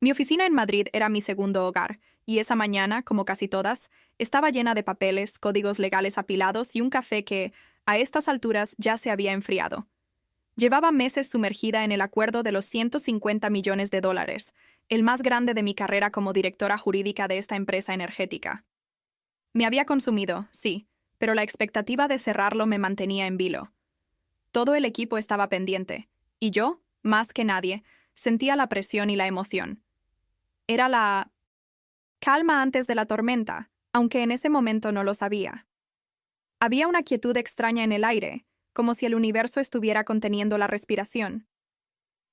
Mi oficina en Madrid era mi segundo hogar, y esa mañana, como casi todas, estaba llena de papeles, códigos legales apilados y un café que, a estas alturas, ya se había enfriado. Llevaba meses sumergida en el acuerdo de los 150 millones de dólares, el más grande de mi carrera como directora jurídica de esta empresa energética. Me había consumido, sí, pero la expectativa de cerrarlo me mantenía en vilo. Todo el equipo estaba pendiente, y yo, más que nadie, sentía la presión y la emoción. Era la calma antes de la tormenta, aunque en ese momento no lo sabía. Había una quietud extraña en el aire, como si el universo estuviera conteniendo la respiración.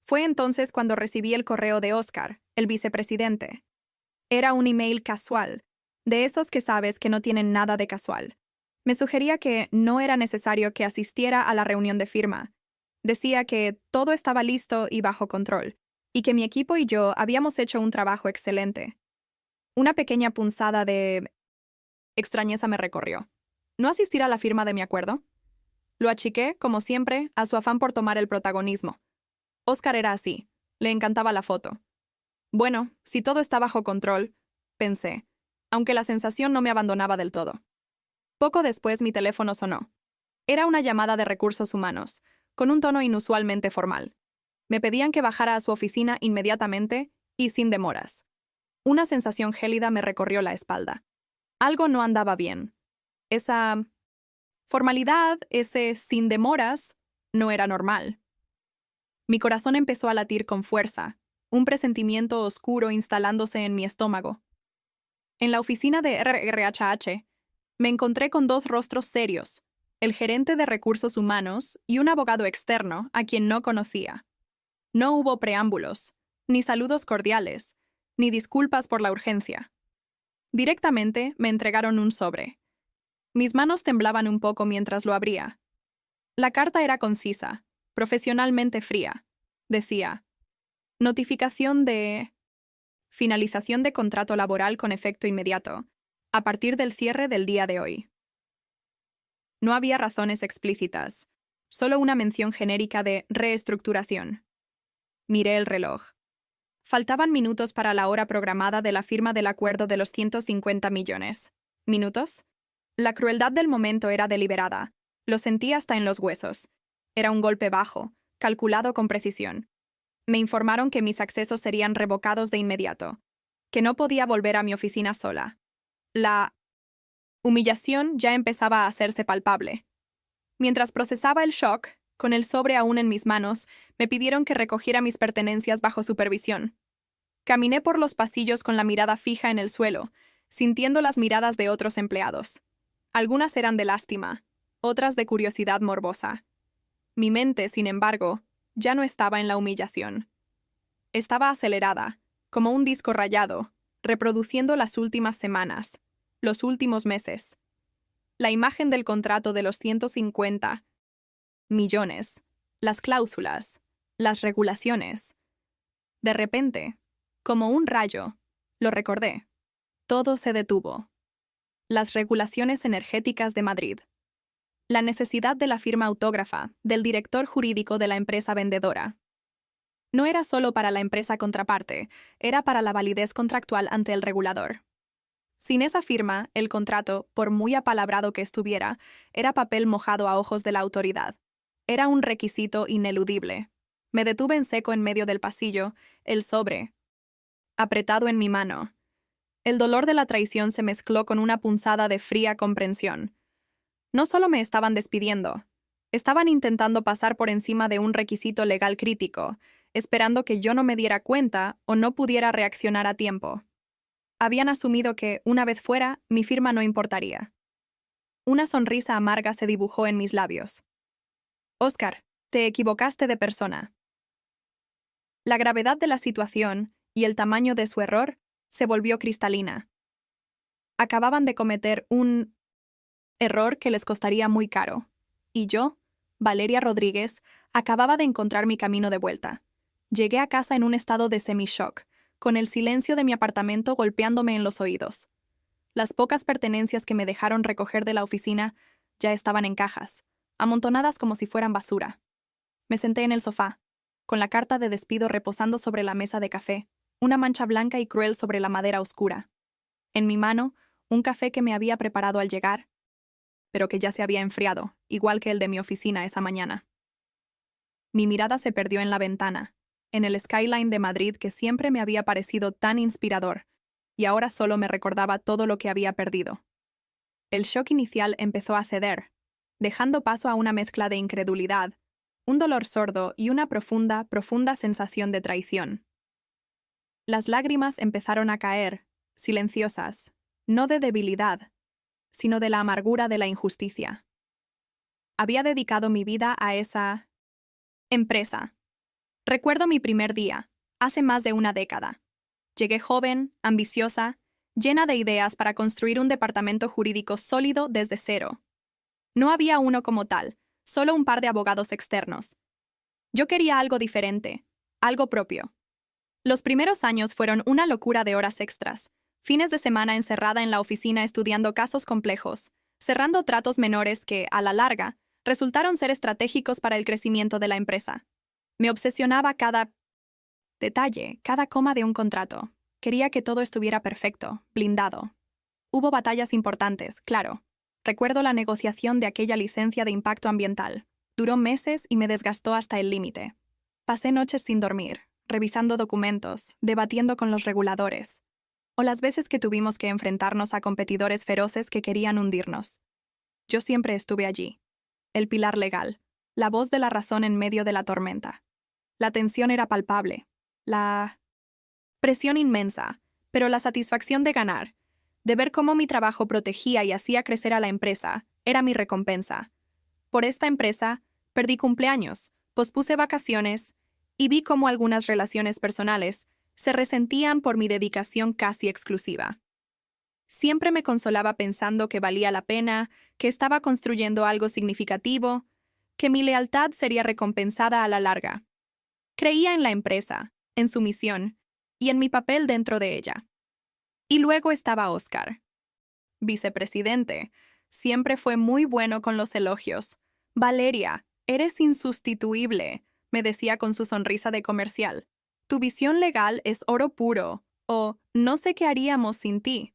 Fue entonces cuando recibí el correo de Oscar, el vicepresidente. Era un email casual, de esos que sabes que no tienen nada de casual. Me sugería que no era necesario que asistiera a la reunión de firma. Decía que todo estaba listo y bajo control, y que mi equipo y yo habíamos hecho un trabajo excelente. Una pequeña punzada de extrañeza me recorrió. ¿No asistir a la firma de mi acuerdo? Lo achiqué, como siempre, a su afán por tomar el protagonismo. Oscar era así. Le encantaba la foto. Bueno, si todo está bajo control, pensé, aunque la sensación no me abandonaba del todo. Poco después mi teléfono sonó. Era una llamada de recursos humanos, con un tono inusualmente formal. Me pedían que bajara a su oficina inmediatamente y sin demoras. Una sensación gélida me recorrió la espalda. Algo no andaba bien. Esa formalidad, ese sin demoras, no era normal. Mi corazón empezó a latir con fuerza, un presentimiento oscuro instalándose en mi estómago. En la oficina de RRHH, me encontré con dos rostros serios, el gerente de recursos humanos y un abogado externo a quien no conocía. No hubo preámbulos, ni saludos cordiales, ni disculpas por la urgencia. Directamente me entregaron un sobre. Mis manos temblaban un poco mientras lo abría. La carta era concisa, profesionalmente fría. Decía: notificación de finalización de contrato laboral con efecto inmediato, a partir del cierre del día de hoy. No había razones explícitas, solo una mención genérica de reestructuración. Miré el reloj. Faltaban minutos para la hora programada de la firma del acuerdo de los 150 millones. ¿Minutos? La crueldad del momento era deliberada. Lo sentí hasta en los huesos. Era un golpe bajo, calculado con precisión. Me informaron que mis accesos serían revocados de inmediato, que no podía volver a mi oficina sola. La humillación ya empezaba a hacerse palpable. Mientras procesaba el shock, con el sobre aún en mis manos, me pidieron que recogiera mis pertenencias bajo supervisión. Caminé por los pasillos con la mirada fija en el suelo, sintiendo las miradas de otros empleados. Algunas eran de lástima, otras de curiosidad morbosa. Mi mente, sin embargo, ya no estaba en la humillación. Estaba acelerada, como un disco rayado, reproduciendo las últimas semanas, los últimos meses. La imagen del contrato de los 150 millones, las cláusulas, las regulaciones. De repente, como un rayo, lo recordé. Todo se detuvo. Las regulaciones energéticas de Madrid. La necesidad de la firma autógrafa del director jurídico de la empresa vendedora. No era solo para la empresa contraparte, era para la validez contractual ante el regulador. Sin esa firma, el contrato, por muy apalabrado que estuviera, era papel mojado a ojos de la autoridad. Era un requisito ineludible. Me detuve en seco en medio del pasillo, el sobre apretado en mi mano. El dolor de la traición se mezcló con una punzada de fría comprensión. No solo me estaban despidiendo, estaban intentando pasar por encima de un requisito legal crítico, esperando que yo no me diera cuenta o no pudiera reaccionar a tiempo. Habían asumido que, una vez fuera, mi firma no importaría. Una sonrisa amarga se dibujó en mis labios. Oscar, te equivocaste de persona. La gravedad de la situación y el tamaño de su error se volvió cristalina. Acababan de cometer un error que les costaría muy caro. Y yo, Valeria Rodríguez, acababa de encontrar mi camino de vuelta. Llegué a casa en un estado de semi-shock, con el silencio de mi apartamento golpeándome en los oídos. Las pocas pertenencias que me dejaron recoger de la oficina ya estaban en cajas, amontonadas como si fueran basura. Me senté en el sofá, con la carta de despido reposando sobre la mesa de café, una mancha blanca y cruel sobre la madera oscura. En mi mano, un café que me había preparado al llegar, pero que ya se había enfriado, igual que el de mi oficina esa mañana. Mi mirada se perdió en la ventana, en el skyline de Madrid que siempre me había parecido tan inspirador, y ahora solo me recordaba todo lo que había perdido. El shock inicial empezó a ceder, dejando paso a una mezcla de incredulidad, un dolor sordo y una profunda, profunda sensación de traición. Las lágrimas empezaron a caer, silenciosas, no de debilidad, sino de la amargura de la injusticia. Había dedicado mi vida a esa empresa. Recuerdo mi primer día, hace más de una década. Llegué joven, ambiciosa, llena de ideas para construir un departamento jurídico sólido desde cero. No había uno como tal, solo un par de abogados externos. Yo quería algo diferente, algo propio. Los primeros años fueron una locura de horas extras, fines de semana encerrada en la oficina estudiando casos complejos, cerrando tratos menores que, a la larga, resultaron ser estratégicos para el crecimiento de la empresa. Me obsesionaba cada detalle, cada coma de un contrato. Quería que todo estuviera perfecto, blindado. Hubo batallas importantes, claro. Recuerdo la negociación de aquella licencia de impacto ambiental. Duró meses y me desgastó hasta el límite. Pasé noches sin dormir, revisando documentos, debatiendo con los reguladores. O las veces que tuvimos que enfrentarnos a competidores feroces que querían hundirnos. Yo siempre estuve allí. El pilar legal, la voz de la razón en medio de la tormenta. La tensión era palpable, la presión inmensa, pero la satisfacción de ganar, de ver cómo mi trabajo protegía y hacía crecer a la empresa, era mi recompensa. Por esta empresa, perdí cumpleaños, pospuse vacaciones y vi cómo algunas relaciones personales se resentían por mi dedicación casi exclusiva. Siempre me consolaba pensando que valía la pena, que estaba construyendo algo significativo, que mi lealtad sería recompensada a la larga. Creía en la empresa, en su misión y en mi papel dentro de ella. Y luego estaba Oscar. Vicepresidente, siempre fue muy bueno con los elogios. Valeria, eres insustituible, me decía con su sonrisa de comercial. Tu visión legal es oro puro, o no sé qué haríamos sin ti.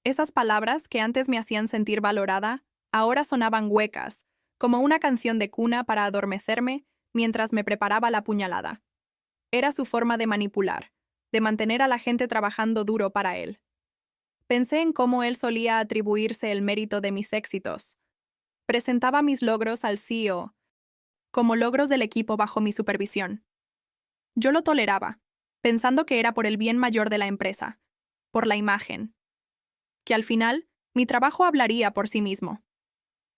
Esas palabras que antes me hacían sentir valorada, ahora sonaban huecas, como una canción de cuna para adormecerme mientras me preparaba la puñalada. Era su forma de manipular, de mantener a la gente trabajando duro para él. Pensé en cómo él solía atribuirse el mérito de mis éxitos. Presentaba mis logros al CEO, como logros del equipo bajo mi supervisión. Yo lo toleraba, pensando que era por el bien mayor de la empresa, por la imagen. Que al final, mi trabajo hablaría por sí mismo.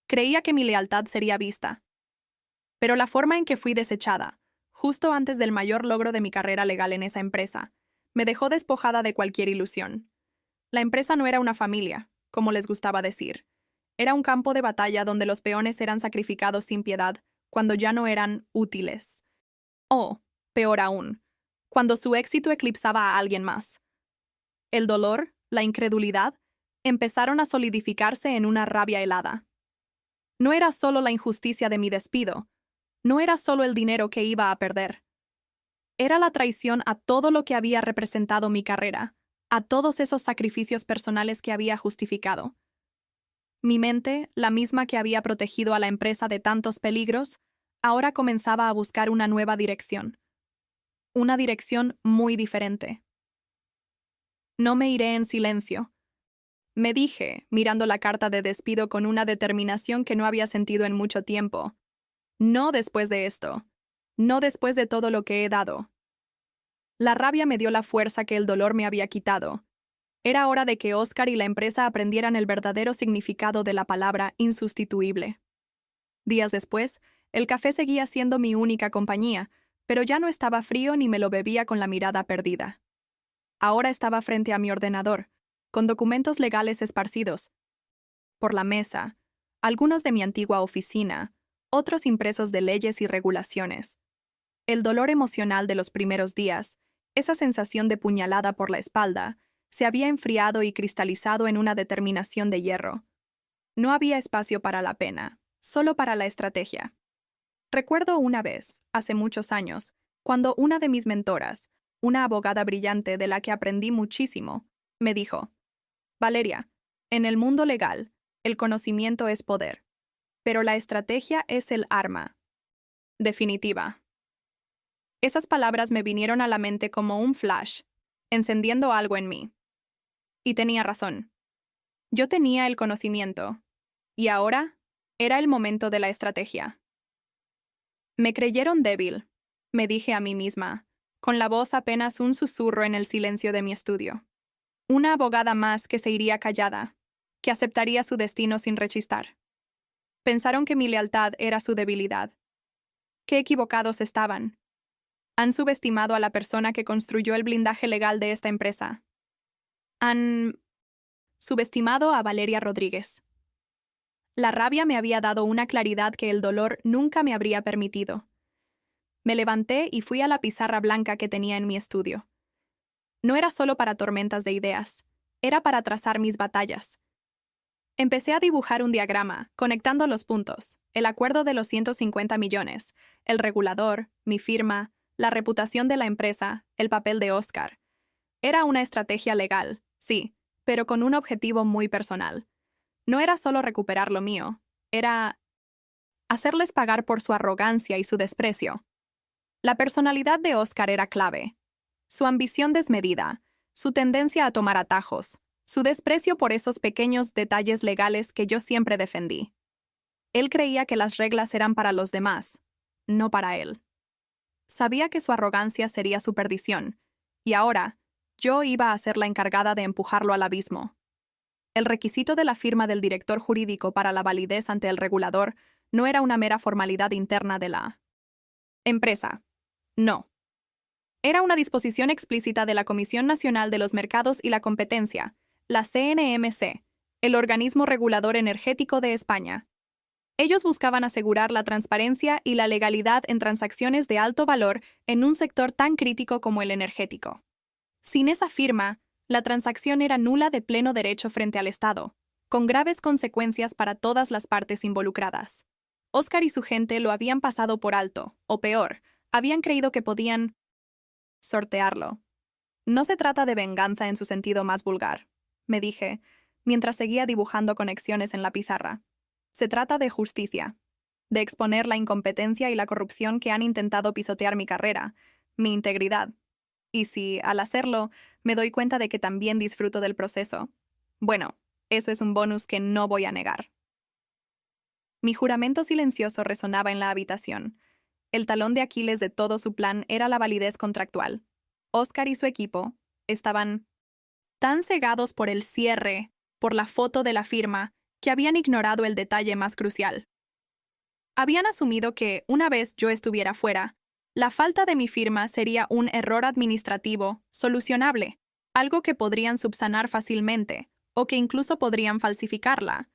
Creía que mi lealtad sería vista. Pero la forma en que fui desechada, justo antes del mayor logro de mi carrera legal en esa empresa, me dejó despojada de cualquier ilusión. La empresa no era una familia, como les gustaba decir. Era un campo de batalla donde los peones eran sacrificados sin piedad cuando ya no eran útiles. O, peor aún, cuando su éxito eclipsaba a alguien más. El dolor, la incredulidad, empezaron a solidificarse en una rabia helada. No era solo la injusticia de mi despido, no era solo el dinero que iba a perder. Era la traición a todo lo que había representado mi carrera, a todos esos sacrificios personales que había justificado. Mi mente, la misma que había protegido a la empresa de tantos peligros, ahora comenzaba a buscar una nueva dirección. Una dirección muy diferente. No me iré en silencio. Me dije, mirando la carta de despido con una determinación que no había sentido en mucho tiempo. No después de esto. No después de todo lo que he dado. La rabia me dio la fuerza que el dolor me había quitado. Era hora de que Oscar y la empresa aprendieran el verdadero significado de la palabra insustituible. Días después, el café seguía siendo mi única compañía, pero ya no estaba frío ni me lo bebía con la mirada perdida. Ahora estaba frente a mi ordenador, con documentos legales esparcidos por la mesa, algunos de mi antigua oficina, otros impresos de leyes y regulaciones. El dolor emocional de los primeros días, esa sensación de puñalada por la espalda, se había enfriado y cristalizado en una determinación de hierro. No había espacio para la pena, solo para la estrategia. Recuerdo una vez, hace muchos años, cuando una de mis mentoras, una abogada brillante de la que aprendí muchísimo, me dijo: Valeria, en el mundo legal, el conocimiento es poder, pero la estrategia es el arma definitiva. Esas palabras me vinieron a la mente como un flash, encendiendo algo en mí. Y tenía razón. Yo tenía el conocimiento, y ahora era el momento de la estrategia. Me creyeron débil, me dije a mí misma, con la voz apenas un susurro en el silencio de mi estudio. Una abogada más que se iría callada, que aceptaría su destino sin rechistar. Pensaron que mi lealtad era su debilidad. Qué equivocados estaban. Han subestimado a la persona que construyó el blindaje legal de esta empresa. Han subestimado a Valeria Rodríguez. La rabia me había dado una claridad que el dolor nunca me habría permitido. Me levanté y fui a la pizarra blanca que tenía en mi estudio. No era solo para tormentas de ideas, era para trazar mis batallas. Empecé a dibujar un diagrama, conectando los puntos, el acuerdo de los 150 millones, el regulador, mi firma, la reputación de la empresa, el papel de Oscar. Era una estrategia legal, sí, pero con un objetivo muy personal. No era solo recuperar lo mío, era hacerles pagar por su arrogancia y su desprecio. La personalidad de Oscar era clave. Su ambición desmedida, su tendencia a tomar atajos, su desprecio por esos pequeños detalles legales que yo siempre defendí. Él creía que las reglas eran para los demás, no para él. Sabía que su arrogancia sería su perdición, y ahora yo iba a ser la encargada de empujarlo al abismo. El requisito de la firma del director jurídico para la validez ante el regulador no era una mera formalidad interna de la empresa. No. Era una disposición explícita de la Comisión Nacional de los Mercados y la Competencia, la CNMC, el organismo regulador energético de España. Ellos buscaban asegurar la transparencia y la legalidad en transacciones de alto valor en un sector tan crítico como el energético. Sin esa firma, la transacción era nula de pleno derecho frente al Estado, con graves consecuencias para todas las partes involucradas. Oscar y su gente lo habían pasado por alto, o peor, habían creído que podían sortearlo. No se trata de venganza en su sentido más vulgar, me dije, mientras seguía dibujando conexiones en la pizarra. Se trata de justicia, de exponer la incompetencia y la corrupción que han intentado pisotear mi carrera, mi integridad. Y si, al hacerlo, me doy cuenta de que también disfruto del proceso, bueno, eso es un bonus que no voy a negar. Mi juramento silencioso resonaba en la habitación. El talón de Aquiles de todo su plan era la validez contractual. Oscar y su equipo estaban tan cegados por el cierre, por la foto de la firma, que habían ignorado el detalle más crucial. Habían asumido que, una vez yo estuviera fuera, la falta de mi firma sería un error administrativo solucionable, algo que podrían subsanar fácilmente, o que incluso podrían falsificarla.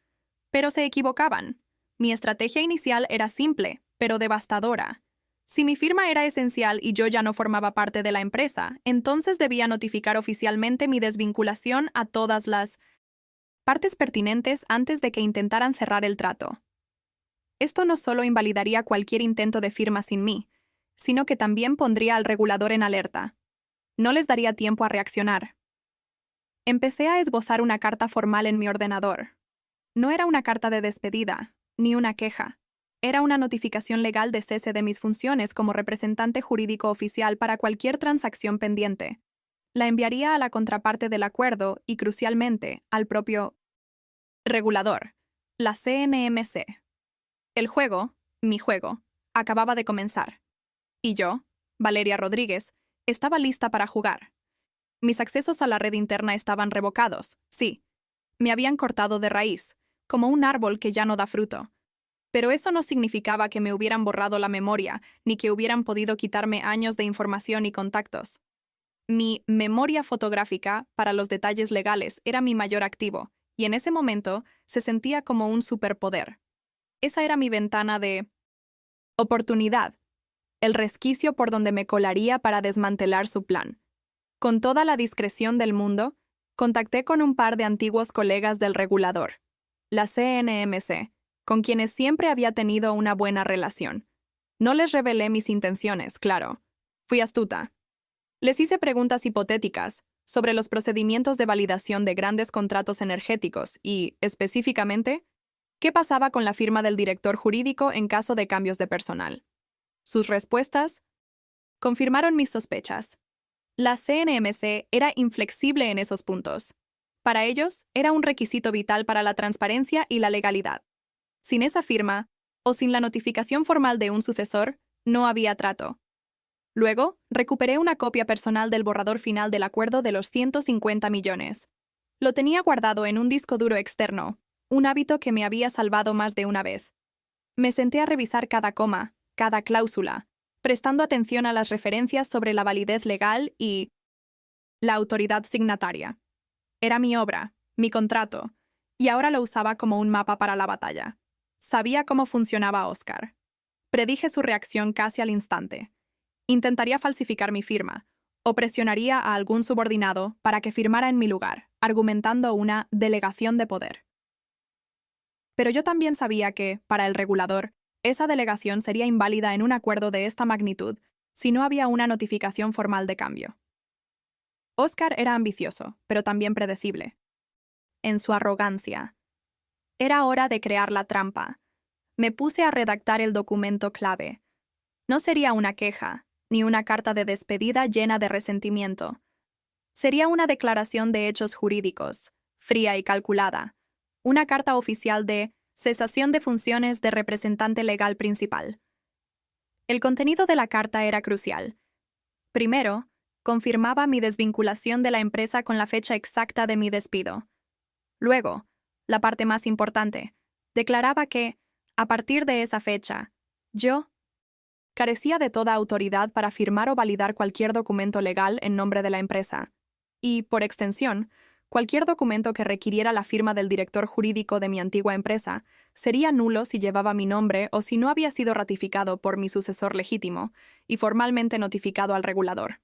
Pero se equivocaban. Mi estrategia inicial era simple, pero devastadora. Si mi firma era esencial y yo ya no formaba parte de la empresa, entonces debía notificar oficialmente mi desvinculación a todas las partes pertinentes antes de que intentaran cerrar el trato. Esto no solo invalidaría cualquier intento de firma sin mí, sino que también pondría al regulador en alerta. No les daría tiempo a reaccionar. Empecé a esbozar una carta formal en mi ordenador. No era una carta de despedida, ni una queja. Era una notificación legal de cese de mis funciones como representante jurídico oficial para cualquier transacción pendiente. La enviaría a la contraparte del acuerdo y, crucialmente, al propio regulador, la CNMC. El juego, mi juego, acababa de comenzar. Y yo, Valeria Rodríguez, estaba lista para jugar. Mis accesos a la red interna estaban revocados, sí. Me habían cortado de raíz, como un árbol que ya no da fruto. Pero eso no significaba que me hubieran borrado la memoria, ni que hubieran podido quitarme años de información y contactos. Mi memoria fotográfica, para los detalles legales, era mi mayor activo, y en ese momento se sentía como un superpoder. Esa era mi ventana de oportunidad, el resquicio por donde me colaría para desmantelar su plan. Con toda la discreción del mundo, contacté con un par de antiguos colegas del regulador, la CNMC, con quienes siempre había tenido una buena relación. No les revelé mis intenciones, claro. Fui astuta. Les hice preguntas hipotéticas sobre los procedimientos de validación de grandes contratos energéticos y, específicamente, qué pasaba con la firma del director jurídico en caso de cambios de personal. Sus respuestas confirmaron mis sospechas. La CNMC era inflexible en esos puntos. Para ellos, era un requisito vital para la transparencia y la legalidad. Sin esa firma, o sin la notificación formal de un sucesor, no había trato. Luego, recuperé una copia personal del borrador final del acuerdo de los 150 millones. Lo tenía guardado en un disco duro externo, un hábito que me había salvado más de una vez. Me senté a revisar cada coma, cada cláusula, prestando atención a las referencias sobre la validez legal y la autoridad signataria. Era mi obra, mi contrato, y ahora lo usaba como un mapa para la batalla. Sabía cómo funcionaba Oscar. Predije su reacción casi al instante. Intentaría falsificar mi firma, o presionaría a algún subordinado para que firmara en mi lugar, argumentando una delegación de poder. Pero yo también sabía que, para el regulador, esa delegación sería inválida en un acuerdo de esta magnitud si no había una notificación formal de cambio. Oscar era ambicioso, pero también predecible. En su arrogancia. Era hora de crear la trampa. Me puse a redactar el documento clave. No sería una queja, ni una carta de despedida llena de resentimiento. Sería una declaración de hechos jurídicos, fría y calculada, una carta oficial de cesación de funciones de representante legal principal. El contenido de la carta era crucial. Primero, confirmaba mi desvinculación de la empresa con la fecha exacta de mi despido. Luego, la parte más importante, declaraba que, a partir de esa fecha, yo carecía de toda autoridad para firmar o validar cualquier documento legal en nombre de la empresa, y, por extensión, cualquier documento que requiriera la firma del director jurídico de mi antigua empresa sería nulo si llevaba mi nombre o si no había sido ratificado por mi sucesor legítimo y formalmente notificado al regulador.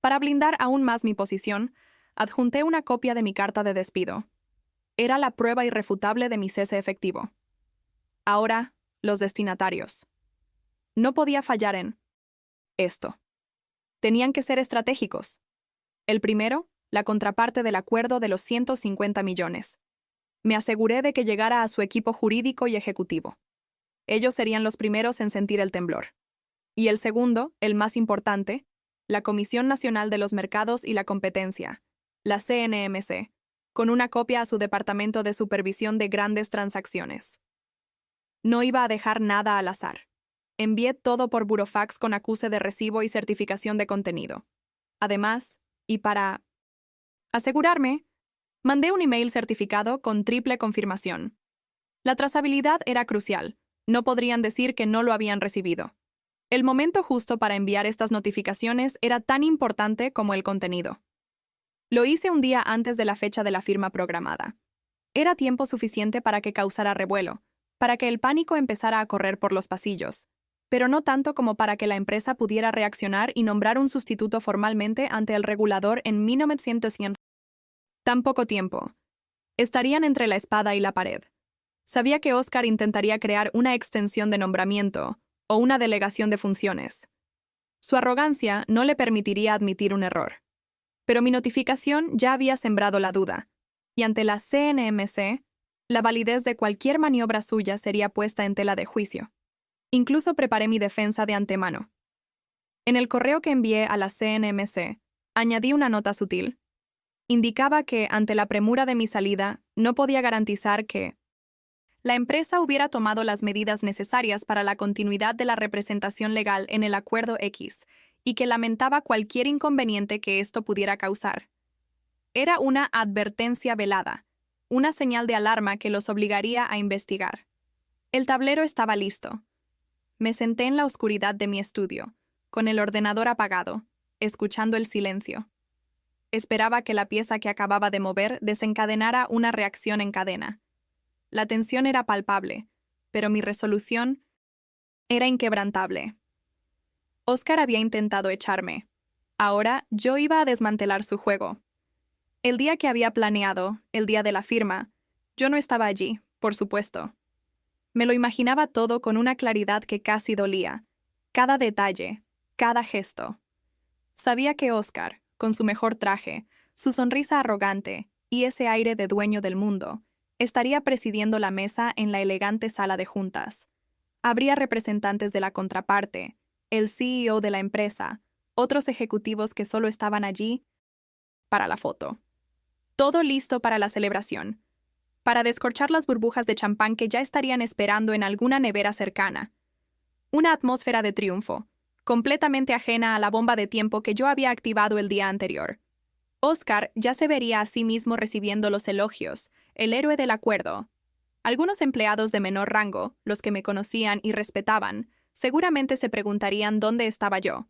Para blindar aún más mi posición, adjunté una copia de mi carta de despido. Era la prueba irrefutable de mi cese efectivo. Ahora, los destinatarios. No podía fallar en esto. Tenían que ser estratégicos. El primero, la contraparte del acuerdo de los 150 millones. Me aseguré de que llegara a su equipo jurídico y ejecutivo. Ellos serían los primeros en sentir el temblor. Y el segundo, el más importante, la Comisión Nacional de los Mercados y la Competencia, la CNMC, con una copia a su Departamento de Supervisión de Grandes Transacciones. No iba a dejar nada al azar. Envié todo por burofax con acuse de recibo y certificación de contenido. Además, y para asegurarme, mandé un email certificado con triple confirmación. La trazabilidad era crucial. No podrían decir que no lo habían recibido. El momento justo para enviar estas notificaciones era tan importante como el contenido. Lo hice un día antes de la fecha de la firma programada. Era tiempo suficiente para que causara revuelo, para que el pánico empezara a correr por los pasillos, pero no tanto como para que la empresa pudiera reaccionar y nombrar un sustituto formalmente ante el regulador en 1900. Tan poco tiempo. Estarían entre la espada y la pared. Sabía que Oscar intentaría crear una extensión de nombramiento o una delegación de funciones. Su arrogancia no le permitiría admitir un error. Pero mi notificación ya había sembrado la duda, y ante la CNMC, la validez de cualquier maniobra suya sería puesta en tela de juicio. Incluso preparé mi defensa de antemano. En el correo que envié a la CNMC, añadí una nota sutil. Indicaba que, ante la premura de mi salida, no podía garantizar que la empresa hubiera tomado las medidas necesarias para la continuidad de la representación legal en el Acuerdo X y que lamentaba cualquier inconveniente que esto pudiera causar. Era una advertencia velada, una señal de alarma que los obligaría a investigar. El tablero estaba listo. Me senté en la oscuridad de mi estudio, con el ordenador apagado, escuchando el silencio. Esperaba que la pieza que acababa de mover desencadenara una reacción en cadena. La tensión era palpable, pero mi resolución era inquebrantable. Oscar había intentado echarme. Ahora yo iba a desmantelar su juego. El día que había planeado, el día de la firma, yo no estaba allí, por supuesto. Me lo imaginaba todo con una claridad que casi dolía. Cada detalle, cada gesto. Sabía que Oscar, con su mejor traje, su sonrisa arrogante y ese aire de dueño del mundo, estaría presidiendo la mesa en la elegante sala de juntas. Habría representantes de la contraparte, el CEO de la empresa, otros ejecutivos que solo estaban allí para la foto. Todo listo para la celebración, para descorchar las burbujas de champán que ya estarían esperando en alguna nevera cercana. Una atmósfera de triunfo, completamente ajena a la bomba de tiempo que yo había activado el día anterior. Oscar ya se vería a sí mismo recibiendo los elogios, el héroe del acuerdo. Algunos empleados de menor rango, los que me conocían y respetaban, seguramente se preguntarían dónde estaba yo.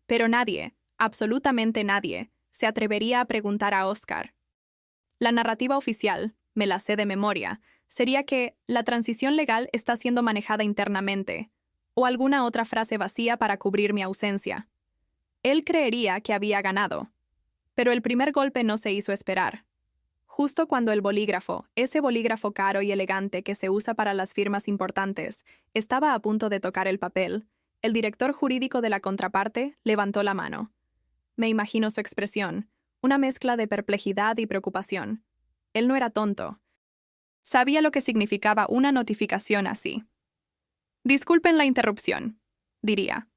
Pero nadie, absolutamente nadie, se atrevería a preguntar a Oscar. La narrativa oficial, me la sé de memoria, sería que la transición legal está siendo manejada internamente, o alguna otra frase vacía para cubrir mi ausencia. Él creería que había ganado. Pero el primer golpe no se hizo esperar. Justo cuando el bolígrafo, ese bolígrafo caro y elegante que se usa para las firmas importantes, estaba a punto de tocar el papel, el director jurídico de la contraparte levantó la mano. Me imagino su expresión, una mezcla de perplejidad y preocupación. Él no era tonto. Sabía lo que significaba una notificación así. Disculpen la interrupción, diría,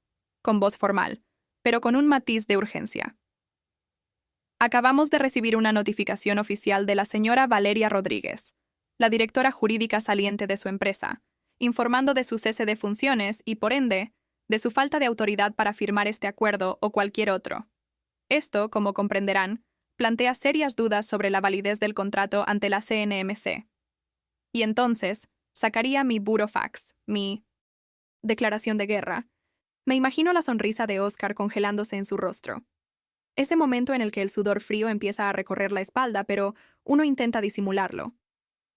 con voz formal, pero con un matiz de urgencia. Acabamos de recibir una notificación oficial de la señora Valeria Rodríguez, la directora jurídica saliente de su empresa, informando de su cese de funciones y, por ende, de su falta de autoridad para firmar este acuerdo o cualquier otro. Esto, como comprenderán, plantea serias dudas sobre la validez del contrato ante la CNMC. Y entonces, sacaría mi burofax, mi declaración de guerra. Me imagino la sonrisa de Oscar congelándose en su rostro. Ese momento en el que el sudor frío empieza a recorrer la espalda, pero uno intenta disimularlo.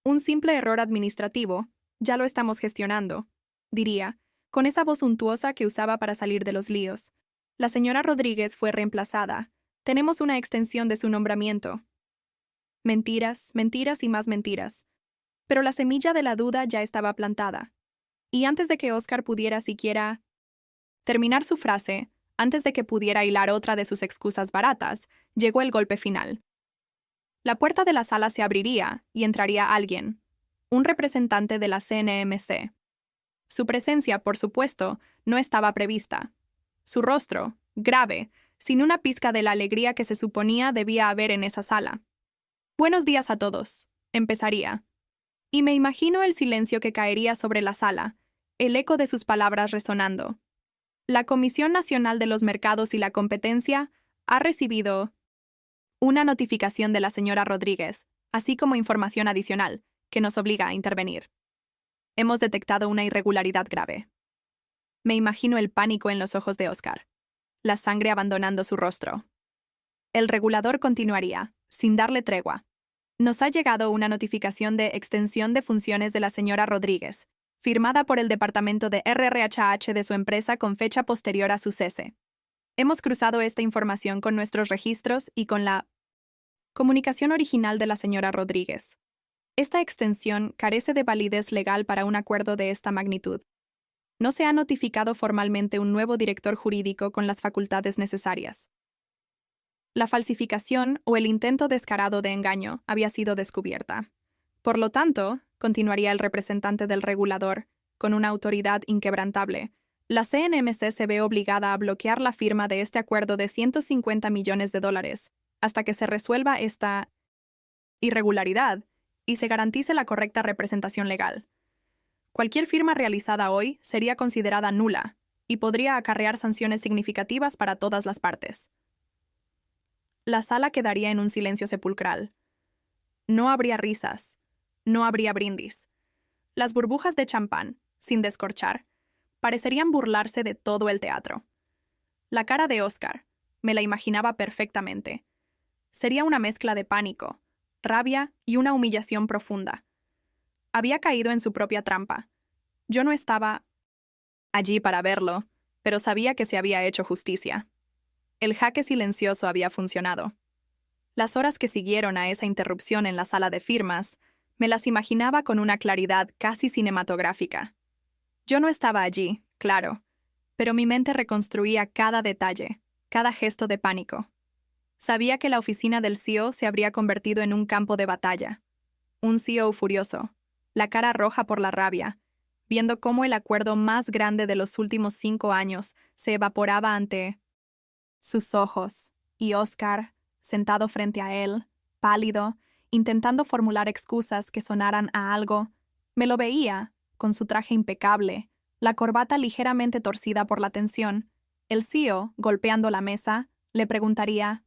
Un simple error administrativo, ya lo estamos gestionando, diría, con esa voz untuosa que usaba para salir de los líos. La señora Rodríguez fue reemplazada. Tenemos una extensión de su nombramiento. Mentiras, mentiras y más mentiras. Pero la semilla de la duda ya estaba plantada. Y antes de que Oscar pudiera siquiera terminar su frase, antes de que pudiera hilar otra de sus excusas baratas, llegó el golpe final. La puerta de la sala se abriría y entraría alguien, un representante de la CNMC. Su presencia, por supuesto, no estaba prevista. Su rostro, grave, sin una pizca de la alegría que se suponía debía haber en esa sala. Buenos días a todos, empezaría. Y me imagino el silencio que caería sobre la sala, el eco de sus palabras resonando. La Comisión Nacional de los Mercados y la Competencia ha recibido una notificación de la señora Rodríguez, así como información adicional, que nos obliga a intervenir. Hemos detectado una irregularidad grave. Me imagino el pánico en los ojos de Oscar, la sangre abandonando su rostro. El regulador continuaría, sin darle tregua. Nos ha llegado una notificación de extensión de funciones de la señora Rodríguez, firmada por el Departamento de RRHH de su empresa con fecha posterior a su cese. Hemos cruzado esta información con nuestros registros y con la comunicación original de la señora Rodríguez. Esta extensión carece de validez legal para un acuerdo de esta magnitud. No se ha notificado formalmente un nuevo director jurídico con las facultades necesarias. La falsificación o el intento descarado de engaño había sido descubierta. Por lo tanto, continuaría el representante del regulador, con una autoridad inquebrantable, la CNMC se ve obligada a bloquear la firma de este acuerdo de $150 millones hasta que se resuelva esta irregularidad y se garantice la correcta representación legal. Cualquier firma realizada hoy sería considerada nula y podría acarrear sanciones significativas para todas las partes. La sala quedaría en un silencio sepulcral. No habría risas. No habría brindis. Las burbujas de champán, sin descorchar, parecerían burlarse de todo el teatro. La cara de Oscar, me la imaginaba perfectamente. Sería una mezcla de pánico, rabia y una humillación profunda. Había caído en su propia trampa. Yo no estaba allí para verlo, pero sabía que se había hecho justicia. El jaque silencioso había funcionado. Las horas que siguieron a esa interrupción en la sala de firmas, me las imaginaba con una claridad casi cinematográfica. Yo no estaba allí, claro, pero mi mente reconstruía cada detalle, cada gesto de pánico. Sabía que la oficina del CEO se habría convertido en un campo de batalla. Un CEO furioso, la cara roja por la rabia, viendo cómo el acuerdo más grande de los últimos 5 años se evaporaba ante sus ojos, y Oscar, sentado frente a él, pálido, intentando formular excusas que sonaran a algo, me lo veía, con su traje impecable, la corbata ligeramente torcida por la tensión. El CEO, golpeando la mesa, le preguntaría: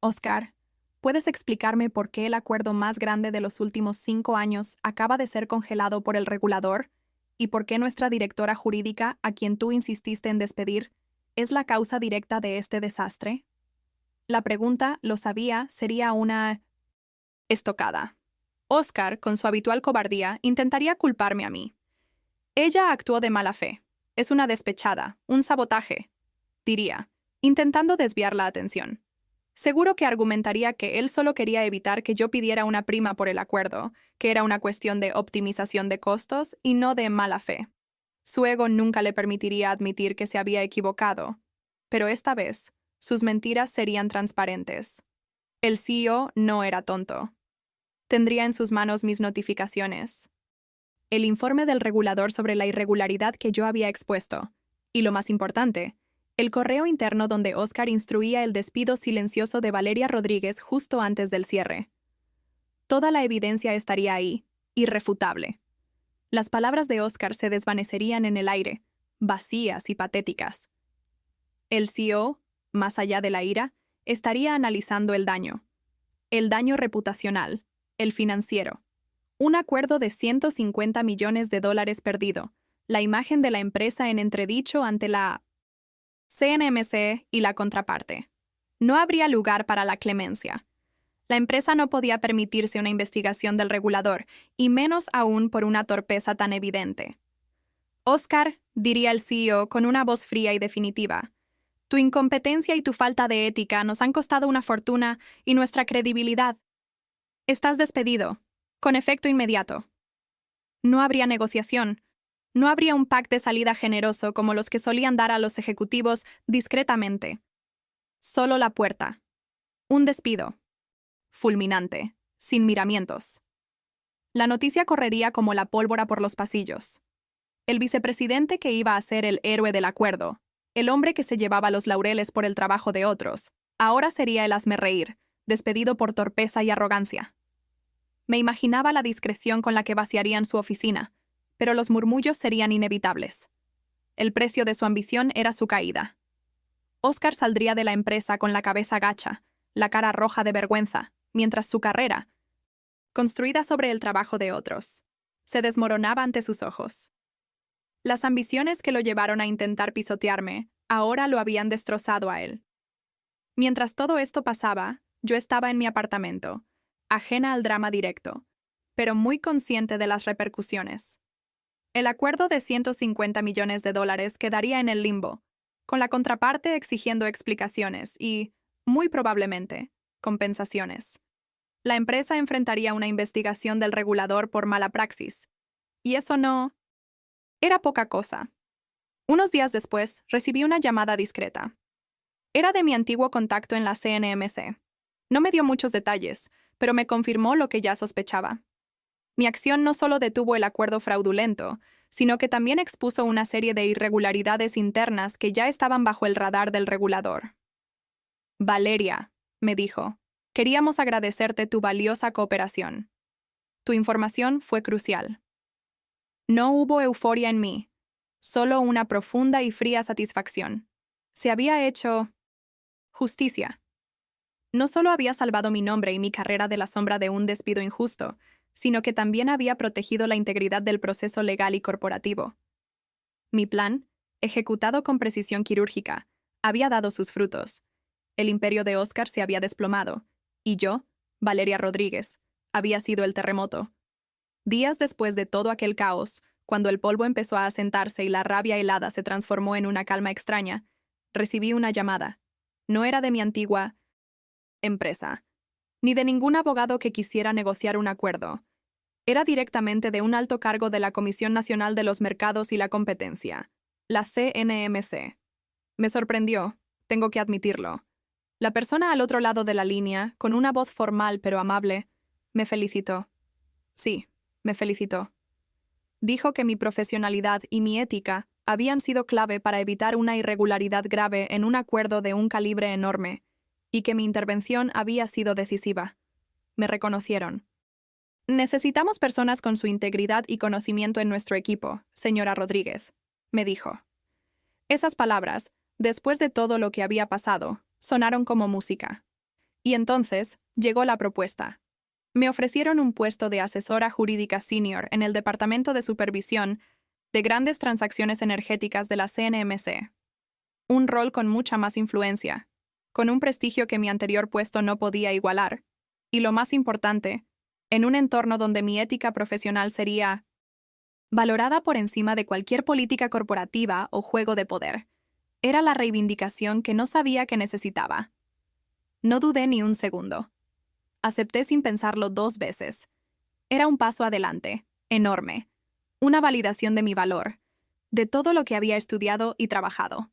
«Oscar, ¿puedes explicarme por qué el acuerdo más grande de los últimos 5 años acaba de ser congelado por el regulador? ¿Y por qué nuestra directora jurídica, a quien tú insististe en despedir, es la causa directa de este desastre?» La pregunta, lo sabía, sería una estocada. Oscar, con su habitual cobardía, intentaría culparme a mí. Ella actuó de mala fe. Es una despechada, un sabotaje, diría, intentando desviar la atención. Seguro que argumentaría que él solo quería evitar que yo pidiera una prima por el acuerdo, que era una cuestión de optimización de costos y no de mala fe. Su ego nunca le permitiría admitir que se había equivocado, pero esta vez, sus mentiras serían transparentes. El CEO no era tonto. Tendría en sus manos mis notificaciones, el informe del regulador sobre la irregularidad que yo había expuesto, y lo más importante, el correo interno donde Oscar instruía el despido silencioso de Valeria Rodríguez justo antes del cierre. Toda la evidencia estaría ahí, irrefutable. Las palabras de Oscar se desvanecerían en el aire, vacías y patéticas. El CEO, más allá de la ira, estaría analizando el daño reputacional, el financiero. Un acuerdo de $150 millones perdido, la imagen de la empresa en entredicho ante la CNMC y la contraparte. No habría lugar para la clemencia. La empresa no podía permitirse una investigación del regulador, y menos aún por una torpeza tan evidente. «Oscar», diría el CEO con una voz fría y definitiva, «tu incompetencia y tu falta de ética nos han costado una fortuna y nuestra credibilidad. Estás despedido, con efecto inmediato». No habría negociación. No habría un pack de salida generoso como los que solían dar a los ejecutivos discretamente. Solo la puerta. Un despido. Fulminante, sin miramientos. La noticia correría como la pólvora por los pasillos. El vicepresidente que iba a ser el héroe del acuerdo, el hombre que se llevaba los laureles por el trabajo de otros, ahora sería el hazmerreír, despedido por torpeza y arrogancia. Me imaginaba la discreción con la que vaciarían su oficina, pero los murmullos serían inevitables. El precio de su ambición era su caída. Oscar saldría de la empresa con la cabeza gacha, la cara roja de vergüenza, mientras su carrera, construida sobre el trabajo de otros, se desmoronaba ante sus ojos. Las ambiciones que lo llevaron a intentar pisotearme ahora lo habían destrozado a él. Mientras todo esto pasaba, yo estaba en mi apartamento, ajena al drama directo, pero muy consciente de las repercusiones. El acuerdo de $150 millones quedaría en el limbo, con la contraparte exigiendo explicaciones y, muy probablemente, compensaciones. La empresa enfrentaría una investigación del regulador por mala praxis, y eso no era poca cosa. Unos días después, recibí una llamada discreta. Era de mi antiguo contacto en la CNMC. No me dio muchos detalles, pero me confirmó lo que ya sospechaba. Mi acción no solo detuvo el acuerdo fraudulento, sino que también expuso una serie de irregularidades internas que ya estaban bajo el radar del regulador. «Valeria», me dijo, «queríamos agradecerte tu valiosa cooperación. Tu información fue crucial». No hubo euforia en mí, solo una profunda y fría satisfacción. Se había hecho justicia. No solo había salvado mi nombre y mi carrera de la sombra de un despido injusto, sino que también había protegido la integridad del proceso legal y corporativo. Mi plan, ejecutado con precisión quirúrgica, había dado sus frutos. El imperio de Oscar se había desplomado, y yo, Valeria Rodríguez, había sido el terremoto. Días después de todo aquel caos, cuando el polvo empezó a asentarse y la rabia helada se transformó en una calma extraña, recibí una llamada. No era de mi antigua empresa, ni de ningún abogado que quisiera negociar un acuerdo. Era directamente de un alto cargo de la Comisión Nacional de los Mercados y la Competencia, la CNMC. Me sorprendió. tengo que admitirlo. La persona al otro lado de la línea, con una voz formal pero amable, me felicitó. Sí, me felicitó. Dijo que mi profesionalidad y mi ética habían sido clave para evitar una irregularidad grave en un acuerdo de un calibre enorme, y que mi intervención había sido decisiva. Me reconocieron. Necesitamos personas con su integridad y conocimiento en nuestro equipo, señora Rodríguez, me dijo. Esas palabras, después de todo lo que había pasado, sonaron como música. Y entonces llegó la propuesta. Me ofrecieron un puesto de asesora jurídica senior en el Departamento de Supervisión de Grandes Transacciones Energéticas de la CNMC. Un rol con mucha más influencia, con un prestigio que mi anterior puesto no podía igualar, y lo más importante, en un entorno donde mi ética profesional sería valorada por encima de cualquier política corporativa o juego de poder. Era la reivindicación que no sabía que necesitaba. No dudé ni un segundo. Acepté sin pensarlo 2 veces. Era un paso adelante, enorme, una validación de mi valor, de todo lo que había estudiado y trabajado.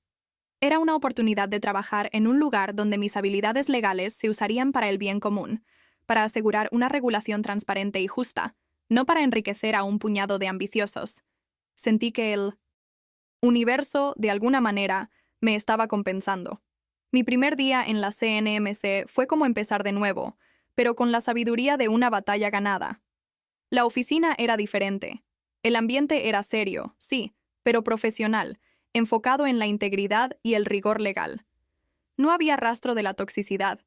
Era una oportunidad de trabajar en un lugar donde mis habilidades legales se usarían para el bien común, para asegurar una regulación transparente y justa, no para enriquecer a un puñado de ambiciosos. Sentí que el universo, de alguna manera, me estaba compensando. Mi primer día en la CNMC fue como empezar de nuevo, pero con la sabiduría de una batalla ganada. La oficina era diferente. El ambiente era serio, sí, pero profesional, enfocado en la integridad y el rigor legal. No había rastro de la toxicidad,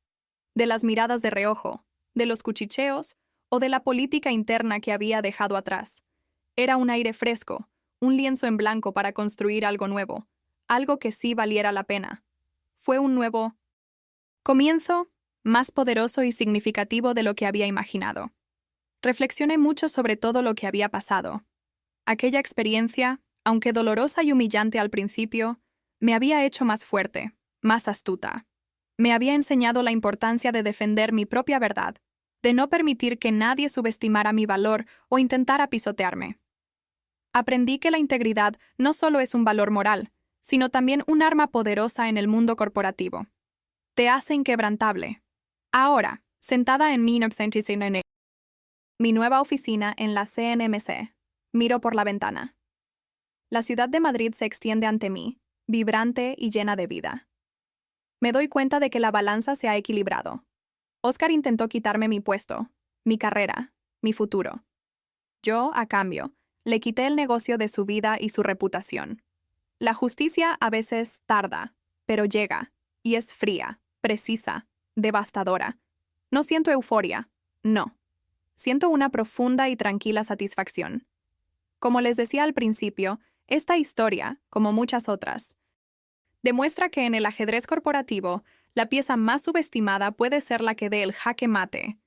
de las miradas de reojo, de los cuchicheos o de la política interna que había dejado atrás. Era un aire fresco, un lienzo en blanco para construir algo nuevo, algo que sí valiera la pena. Fue un nuevo comienzo, más poderoso y significativo de lo que había imaginado. Reflexioné mucho sobre todo lo que había pasado. Aquella experiencia, aunque dolorosa y humillante al principio, me había hecho más fuerte, más astuta. Me había enseñado la importancia de defender mi propia verdad, de no permitir que nadie subestimara mi valor o intentara pisotearme. Aprendí que la integridad no solo es un valor moral, sino también un arma poderosa en el mundo corporativo. Te hace inquebrantable. Ahora, sentada en mi nueva oficina en la CNMC, miro por la ventana. La ciudad de Madrid se extiende ante mí, vibrante y llena de vida. Me doy cuenta de que la balanza se ha equilibrado. Oscar intentó quitarme mi puesto, mi carrera, mi futuro. Yo, a cambio, le quité el negocio de su vida y su reputación. La justicia a veces tarda, pero llega, y es fría, precisa, devastadora. No siento euforia, no. Siento una profunda y tranquila satisfacción. Como les decía al principio, esta historia, como muchas otras, demuestra que en el ajedrez corporativo, la pieza más subestimada puede ser la que dé el jaque mate.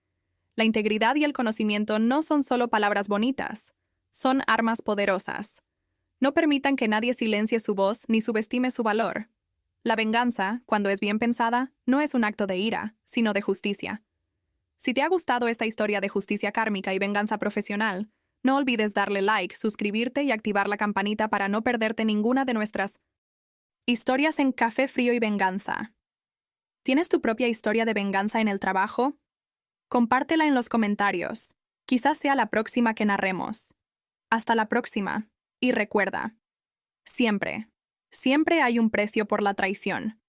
La integridad y el conocimiento no son solo palabras bonitas, son armas poderosas. No permitan que nadie silencie su voz ni subestime su valor. La venganza, cuando es bien pensada, no es un acto de ira, sino de justicia. Si te ha gustado esta historia de justicia kármica y venganza profesional, no olvides darle like, suscribirte y activar la campanita para no perderte ninguna de nuestras historias en Café Frío y Venganza. ¿Tienes tu propia historia de venganza en el trabajo? Compártela en los comentarios. Quizás sea la próxima que narremos. Hasta la próxima. Y recuerda, siempre, siempre hay un precio por la traición.